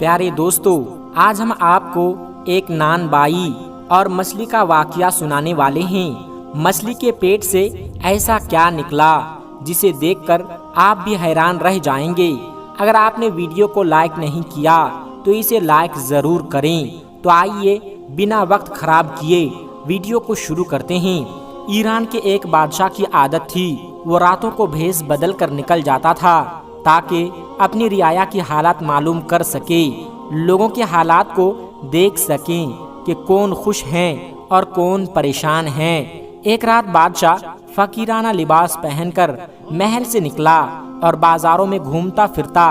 प्यारे दोस्तों, आज हम आपको एक नान बाई और मछली का वाकया सुनाने वाले हैं। मछली के पेट से ऐसा क्या निकला जिसे देखकर आप भी हैरान रह जाएंगे। अगर आपने वीडियो को लाइक नहीं किया तो इसे लाइक जरूर करें। तो आइए बिना वक्त खराब किए वीडियो को शुरू करते हैं। ईरान के एक बादशाह की आदत थी, वो रातों को भेष बदल कर निकल जाता था ताकि अपनी रियाया की हालात मालूम कर सके, लोगों के हालात को देख सकें कि कौन खुश हैं और कौन परेशान हैं। एक रात बादशाह फकीराना लिबास पहनकर महल से निकला और बाजारों में घूमता फिरता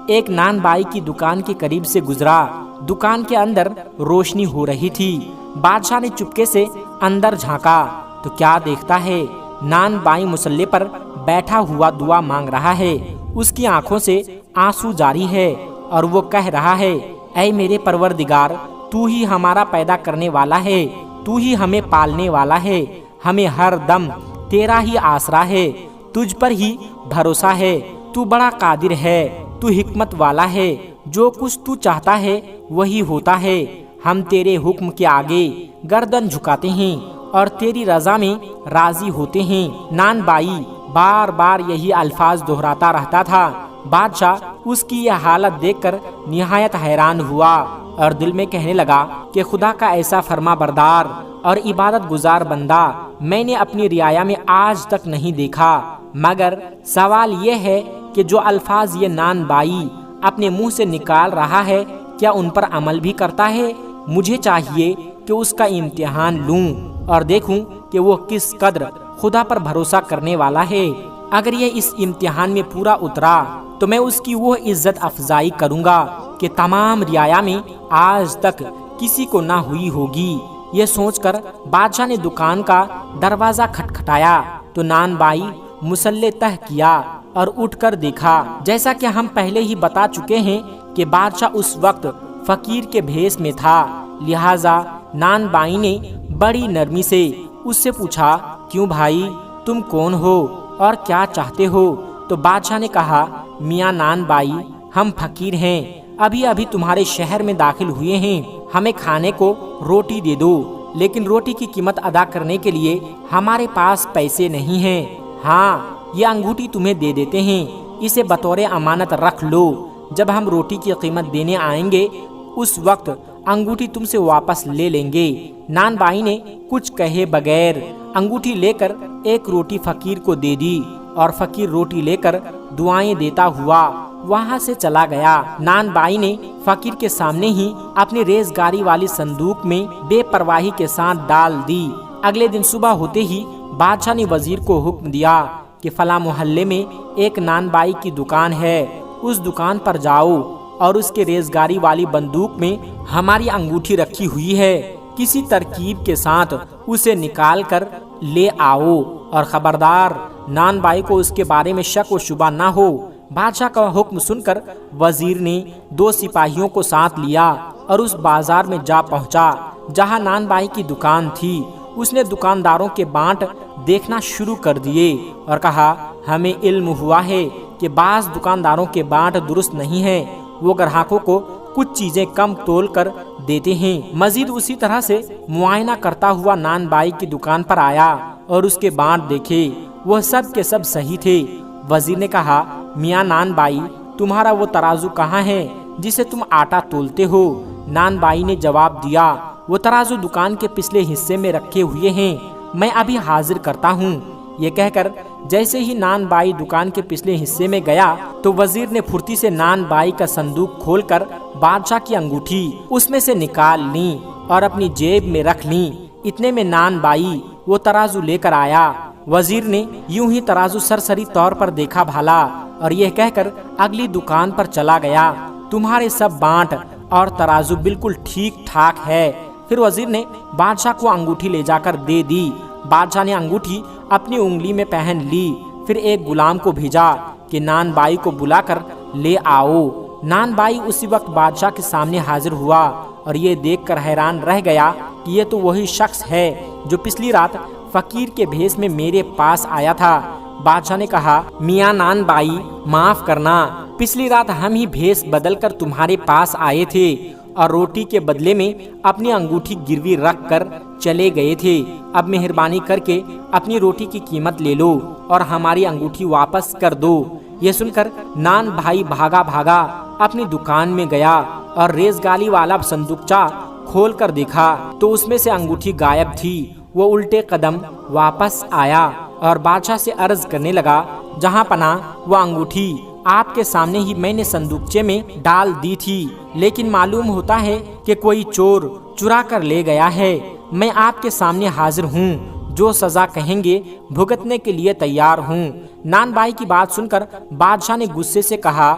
एक नान बाई की दुकान के करीब से गुजरा। दुकान के अंदर रोशनी हो रही थी। बादशाह ने चुपके से अंदर झांका तो क्या देखता है, नान बाई मुसल्ले पर बैठा हुआ दुआ मांग रहा है। उसकी आंखों से आंसू जारी है और वो कह रहा है, ऐ मेरे परवरदिगार, तू ही हमारा पैदा करने वाला है, तू ही हमें पालने वाला है, हमें हर दम तेरा ही आसरा है, तुझ पर ही भरोसा है, तू बड़ा कादिर है, तू हिकमत वाला है, जो कुछ तू चाहता है वही होता है। हम तेरे हुक्म के आगे गर्दन झुकाते हैं और तेरी रजा में राजी होते हैं। नान बाई बार बार यही अल्फाज दोहराता रहता था। बादशाह उसकी यह हालत देखकर निहायत हैरान हुआ और दिल में कहने लगा कि खुदा का ऐसा फर्मा बरदार और इबादत गुजार बंदा मैंने अपनी रियाया में आज तक नहीं देखा। मगर सवाल ये है कि जो अल्फाज ये नान बाई अपने मुंह से निकाल रहा है, क्या उन पर अमल भी करता है? मुझे चाहिए कि उसका इम्तिहान लूं और देखूं कि वो किस कदर खुदा पर भरोसा करने वाला है। अगर ये इस इम्तिहान में पूरा उतरा तो मैं उसकी वो इज्जत अफजाई करूंगा कि तमाम रियाया में आज तक किसी को ना हुई होगी। ये सोचकर बादशाह ने दुकान का दरवाजा खटखटाया तो नान बाई मुसल्ले तह किया और उठकर देखा। जैसा कि हम पहले ही बता चुके हैं कि बादशाह उस वक्त फकीर के भेष में था, लिहाजा नान बाई ने बड़ी नरमी से उससे पूछा, क्यों भाई, तुम कौन हो और क्या चाहते हो? तो बादशाह ने कहा, मियाँ नान बाई, हम फकीर हैं, अभी अभी तुम्हारे शहर में दाखिल हुए हैं, हमें खाने को रोटी दे दो, लेकिन रोटी की कीमत अदा करने के लिए हमारे पास पैसे नहीं हैं। हाँ, ये अंगूठी तुम्हें दे देते हैं, इसे बतौर अमानत रख लो। जब हम रोटी की कीमत देने आएंगे उस वक्त अंगूठी तुमसे वापस ले लेंगे। नान बाई ने कुछ कहे बगैर अंगूठी लेकर एक रोटी फकीर को दे दी और फकीर रोटी लेकर दुआएं देता हुआ वहां से चला गया। नान बाई ने फकीर के सामने ही अपनी रेजगारी वाली संदूक में बेपरवाही के साथ डाल दी। अगले दिन सुबह होते ही बादशाह ने वजीर को हुक्म दिया कि फला मोहल्ले में एक नान बाई की दुकान है, उस दुकान पर जाओ और उसके रेजगारी वाली बंदूक में हमारी अंगूठी रखी हुई है, किसी तरकीब के साथ उसे निकाल कर ले आओ और खबरदार नान बाई को उसके बारे में शक व शुबा ना हो। बादशाह का हुक्म सुनकर वजीर ने 2 सिपाहियों को साथ लिया और उस बाजार में जा पहुंचा जहां नान बाई की दुकान थी। उसने दुकानदारों के बाट देखना शुरू कर दिए और कहा, हमें इल्म हुआ है कि बाज दुकानदारों के बाट दुरुस्त नहीं है, वो ग्राहकों को कुछ चीजें कम तोल कर देते हैं। मजीद उसी तरह से मुआयना करता हुआ नान बाई की दुकान पर आया और उसके बाट देखे, वह सब के सब सही थे। वजीर ने कहा, मियाँ नान बाई, तुम्हारा वो तराजू कहाँ है जिसे तुम आटा तोलते हो? नान बाई ने जवाब दिया, वो तराजू दुकान के पिछले हिस्से में रखे हुए हैं, मैं अभी हाजिर करता हूँ। ये कहकर जैसे ही नान बाई दुकान के पिछले हिस्से में गया तो वजीर ने फुर्ती से नान बाई का संदूक खोलकर बादशाह की अंगूठी उसमें से निकाल ली और अपनी जेब में रख ली। इतने में नान बाई वो तराजू लेकर आया। वजीर ने यूं ही तराजू सरसरी तौर पर देखा भाला और यह कहकर अगली दुकान पर चला गया, तुम्हारे सब बांट और तराजू बिल्कुल ठीक ठाक है। फिर वजीर ने बादशाह को अंगूठी ले जाकर दे दी। बादशाह ने अंगूठी अपनी उंगली में पहन ली। फिर एक गुलाम को भेजा कि नान बाई को बुलाकर ले आओ। नान बाई उसी वक्त बादशाह के सामने हाजिर हुआ और ये देखकर हैरान रह गया कि ये तो वही शख्स है जो पिछली रात फकीर के भेष में मेरे पास आया था। बादशाह ने कहा, मियाँ नान बाई, माफ करना, पिछली रात हम ही भेष बदल कर तुम्हारे पास आए थे और रोटी के बदले में अपनी अंगूठी गिरवी रख कर चले गए थे। अब मेहरबानी करके अपनी रोटी की कीमत ले लो और हमारी अंगूठी वापस कर दो। ये सुनकर नान भाई भागा भागा अपनी दुकान में गया और रेज़गाली वाला संदूकचा खोल कर देखा तो उसमें से अंगूठी गायब थी। वो उल्टे कदम वापस आया और बादशाह से अर्ज करने लगा, जहां पना वो अंगूठी आपके सामने ही मैंने संदूकचे में डाल दी थी, लेकिन मालूम होता है कि कोई चोर चुरा कर ले गया है। मैं आपके सामने हाजिर हूँ, जो सजा कहेंगे भुगतने के लिए तैयार हूँ। नान भाई की बात सुनकर बादशाह ने गुस्से से कहा,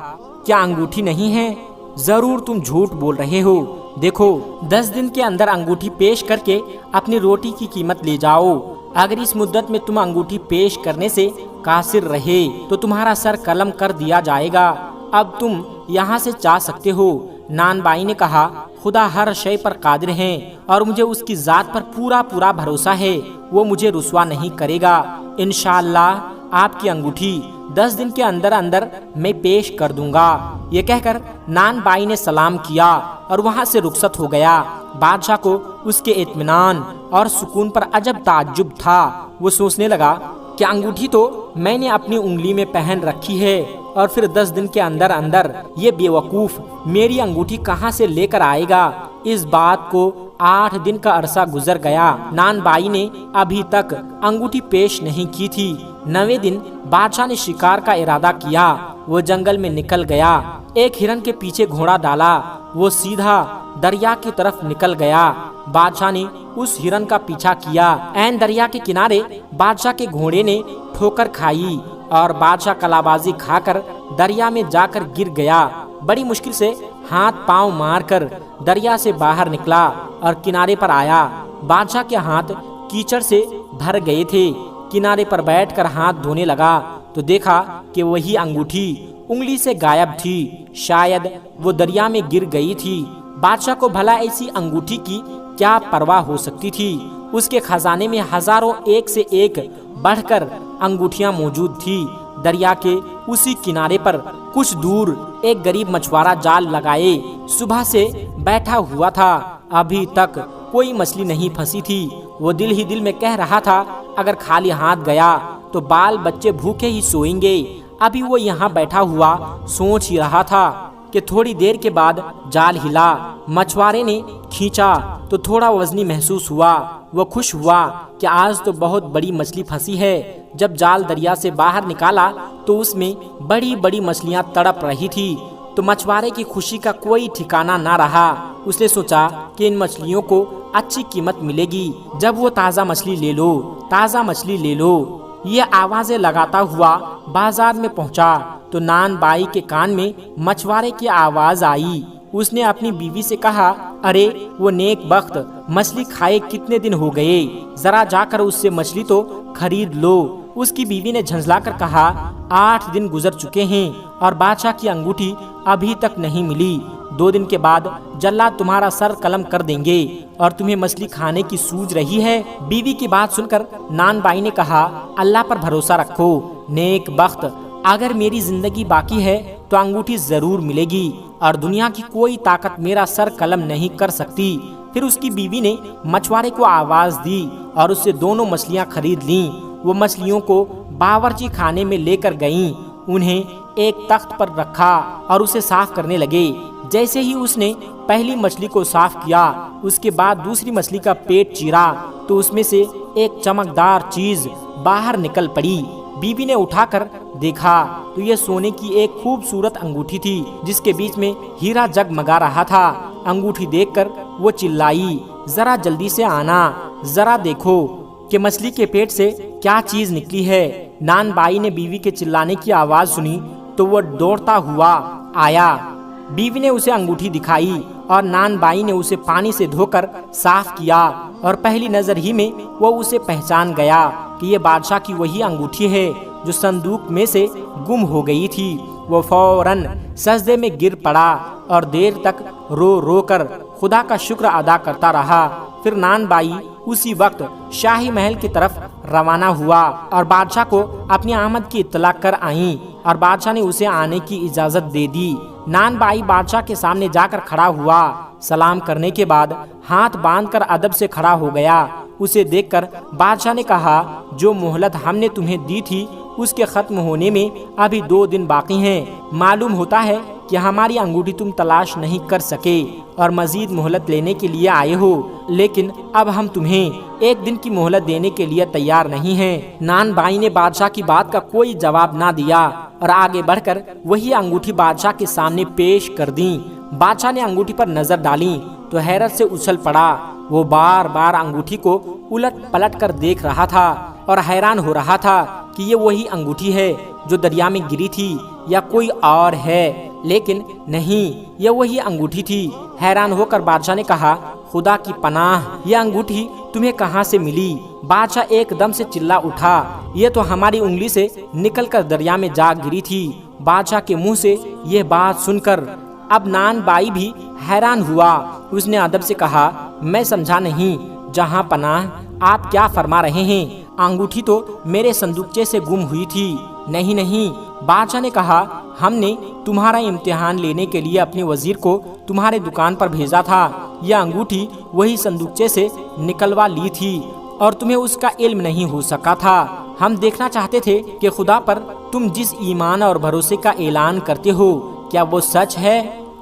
क्या अंगूठी नहीं है? जरूर तुम झूठ बोल रहे हो। देखो 10 दिन के अंदर अंगूठी पेश करके अपनी रोटी की कीमत ले जाओ। अगर इस मुद्दत में तुम अंगूठी पेश करने से कासिर रहे तो तुम्हारा सर कलम कर दिया जाएगा। अब तुम यहाँ से जा सकते हो। नान बाई ने कहा, खुदा हर शय पर कादिर है और मुझे उसकी जात पर पूरा पूरा भरोसा है, वो मुझे रुसवा नहीं करेगा। इंशाअल्लाह आपकी अंगूठी 10 दिन के अंदर अंदर मैं पेश कर दूंगा। ये कहकर नान बाई ने सलाम किया और वहाँ से रुखसत हो गया। बादशाह को उसके इत्मीनान और सुकून पर अजब ताज्जुब था। वो सोचने लगा कि अंगूठी तो मैंने अपनी उंगली में पहन रखी है और फिर 10 दिन के अंदर अंदर ये बेवकूफ मेरी अंगूठी कहाँ से लेकर आएगा। इस बात को 8 दिन का अरसा गुजर गया। नान बाई ने अभी तक अंगूठी पेश नहीं की थी। 9वें दिन बादशाह ने शिकार का इरादा किया। वो जंगल में निकल गया। एक हिरन के पीछे घोड़ा डाला। वो सीधा दरिया की तरफ निकल गया। बादशाह ने उस हिरन का पीछा किया। ऐन दरिया के किनारे बादशाह के घोड़े ने ठोकर खाई और बादशाह कलाबाजी खाकर दरिया में जाकर गिर गया। बड़ी मुश्किल से हाथ पांव मारकर दरिया से बाहर निकला और किनारे पर आया। बादशाह के हाथ कीचड़ से भर गए थे। किनारे पर बैठकर हाथ धोने लगा तो देखा कि वही अंगूठी उंगली से गायब थी। शायद वो दरिया में गिर गई थी। बादशाह को भला ऐसी अंगूठी की क्या परवाह हो सकती थी। उसके खजाने में हजारों एक से एक बढ़कर अंगूठियां मौजूद थी। दरिया के उसी किनारे पर कुछ दूर एक गरीब मछुआरा जाल लगाए सुबह से बैठा हुआ था। अभी तक कोई मछली नहीं फंसी थी। वो दिल ही दिल में कह रहा था, अगर खाली हाथ गया तो बाल बच्चे भूखे ही सोएंगे। अभी वो यहाँ बैठा हुआ सोच ही रहा था कि थोड़ी देर के बाद जाल हिला। मछुआरे ने खींचा तो थोड़ा वजनी महसूस हुआ। वो खुश हुआ कि आज तो बहुत बड़ी मछली फंसी है। जब जाल दरिया से बाहर निकाला तो उसमें बड़ी बड़ी मछलियां तड़प रही थी। तो मछुआरे की खुशी का कोई ठिकाना ना रहा। उसने सोचा कि इन मछलियों को अच्छी कीमत मिलेगी जब वो ताज़ा मछली ले लो, ताज़ा मछली ले लो। ये आवाज़ें लगाता हुआ बाजार में पहुंचा तो नान बाई के कान में मछुआरे की आवाज़ आई। उसने अपनी बीवी से कहा, अरे वो नेक बख्त मछली खाए कितने दिन हो गए, जरा जाकर उससे मछली तो खरीद लो। उसकी बीवी ने झंझलाकर कहा, 8 दिन गुजर चुके हैं और बादशाह की अंगूठी अभी तक नहीं मिली। 2 दिन के बाद जल्लाद तुम्हारा सर कलम कर देंगे और तुम्हें मछली खाने की सूझ रही है। बीवी की बात सुनकर नान बाई ने कहा, अल्लाह पर भरोसा रखो नेक बख्त, अगर मेरी जिंदगी बाकी है तो अंगूठी जरूर मिलेगी और दुनिया की कोई ताकत मेरा सर कलम नहीं कर सकती। फिर उसकी बीवी ने मछुआरे को आवाज दी और उससे दोनों मछलियां खरीद लीं। वो मछलियों को बावर्ची खाने में लेकर गईं। उन्हें एक तख्त पर रखा और उसे साफ करने लगे। जैसे ही उसने पहली मछली को साफ किया, उसके बाद दूसरी मछली का पेट चीरा तो उसमें से एक चमकदार चीज बाहर निकल पड़ी। बीबी ने उठाकर देखा तो ये सोने की एक खूबसूरत अंगूठी थी जिसके बीच में हीरा जगमगा रहा था। अंगूठी देखकर वो चिल्लाई, जरा जल्दी से आना, जरा देखो कि मछली के पेट से क्या चीज निकली है। नान बाई ने बीवी के चिल्लाने की आवाज सुनी तो वो दौड़ता हुआ आया। बीवी ने उसे अंगूठी दिखाई और नान बाई ने उसे पानी से धोकर साफ किया और पहली नजर ही में वो उसे पहचान गया कि ये बादशाह की वही अंगूठी है जो संदूक में से गुम हो गई थी। वो फौरन सजदे में गिर पड़ा और देर तक रो रो कर खुदा का शुक्र अदा करता रहा। फिर नान बाई उसी वक्त शाही महल की तरफ रवाना हुआ और बादशाह को अपनी आमद की इत्तला कर आईं। اور بادشاہ نے اسے آنے کی اجازت دے دی۔ نان بائی بادشاہ کے سامنے جا کر کھڑا ہوا، سلام کرنے کے بعد ہاتھ باندھ کر ادب سے کھڑا ہو گیا۔ اسے دیکھ کر بادشاہ نے کہا، جو مہلت ہم نے تمہیں دی تھی اس کے ختم ہونے میں ابھی 2 دن باقی ہیں۔ معلوم ہوتا ہے کہ ہماری انگوٹھی تم تلاش نہیں کر سکے اور مزید مہلت لینے کے لیے آئے ہو، لیکن اب ہم تمہیں 1 دن کی مہلت دینے کے لیے تیار نہیں ہیں۔ نان بائی نے بادشاہ کی بات کا کوئی جواب نہ دیا اور آگے بڑھ کر وہی انگوٹھی بادشاہ کے سامنے پیش کر دی۔ بادشاہ نے انگوٹھی پر نظر ڈالی تو حیرت سے اچھل پڑا۔ وہ بار بار انگوٹھی کو الٹ پلٹ کر دیکھ رہا تھا اور حیران ہو رہا تھا کہ یہ وہی انگوٹھی ہے جو دریا میں گری تھی یا کوئی اور ہے، لیکن نہیں، یہ وہی انگوٹھی تھی۔ حیران ہو کر بادشاہ نے کہا، خدا کی پناہ، یہ انگوٹھی تمہیں کہاں سے ملی؟ بادشاہ ایک دم سے چلا اٹھا، یہ تو ہماری انگلی سے نکل کر دریا میں جا گری تھی۔ بادشاہ کے منہ سے یہ بات سن کر اب نان بائی بھی حیران ہوا۔ اس نے ادب سے کہا، میں سمجھا نہیں، جہاں پناہ آپ کیا فرما رہے ہیں؟ انگوٹھی تو میرے صندوقچے سے گم ہوئی تھی۔ نہیں، بادشاہ نے کہا، ہم نے تمہارا امتحان لینے کے لیے اپنے وزیر کو تمہارے دکان پر بھیجا تھا۔ یہ انگوٹھی وہی صندوقچے سے نکلوا لی تھی اور تمہیں اس کا علم نہیں ہو سکا تھا۔ ہم دیکھنا چاہتے تھے کہ خدا پر تم جس ایمان اور بھروسے کا اعلان کرتے ہو کیا وہ سچ ہے،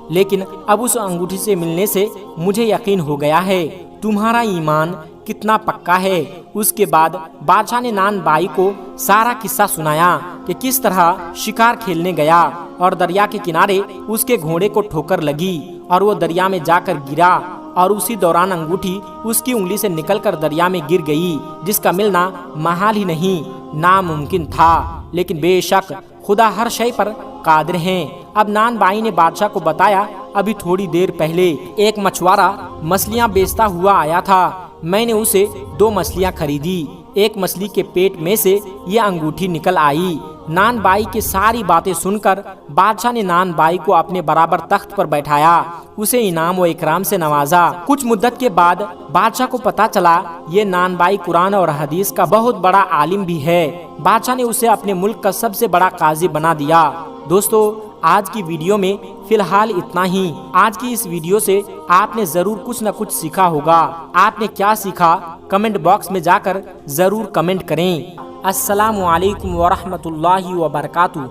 لیکن اب اس انگوٹھی سے ملنے سے مجھے یقین ہو گیا ہے تمہارا ایمان کتنا پکا ہے۔ اس کے بعد بادشاہ نے نان بائی کو سارا قصہ سنایا کہ کس طرح شکار کھیلنے گیا اور دریا کے کنارے اس کے گھوڑے کو ٹھوکر لگی اور وہ دریا میں جا کر گرا اور اسی دوران انگوٹھی اس کی انگلی سے نکل کر دریا میں گر گئی، جس کا ملنا محال ہی نہیں، ناممکن تھا۔ لیکن بے شک خدا ہر شے پر قادر ہیں۔ اب نان بائی نے بادشاہ کو بتایا، ابھی تھوڑی دیر پہلے ایک مچھوارا مچھلیاں بیچتا ہوا آیا تھا، میں نے اسے 2 مچھلیاں خریدی، ایک مچھلی کے پیٹ میں سے یہ انگوٹھی نکل آئی۔ نان بائی کی ساری باتیں سن کر بادشاہ نے نان بائی کو اپنے برابر تخت پر بیٹھایا، اسے انعام و اکرام سے نوازا۔ کچھ مدت کے بعد بادشاہ کو پتا چلا یہ نان بائی قرآن اور حدیث کا بہت بڑا عالم بھی ہے۔ بادشاہ نے اسے اپنے ملک کا سب سے بڑا قاضی بنا دیا۔ دوستو، آج کی ویڈیو میں فی الحال اتنا ہی۔ آج کی اس ویڈیو سے آپ نے ضرور کچھ نہ کچھ سیکھا ہوگا۔ آپ نے کیا سیکھا کمنٹ باکس میں جا کر ضرور کمنٹ کریں۔ السلام علیکم ورحمۃ اللہ وبرکاتہ۔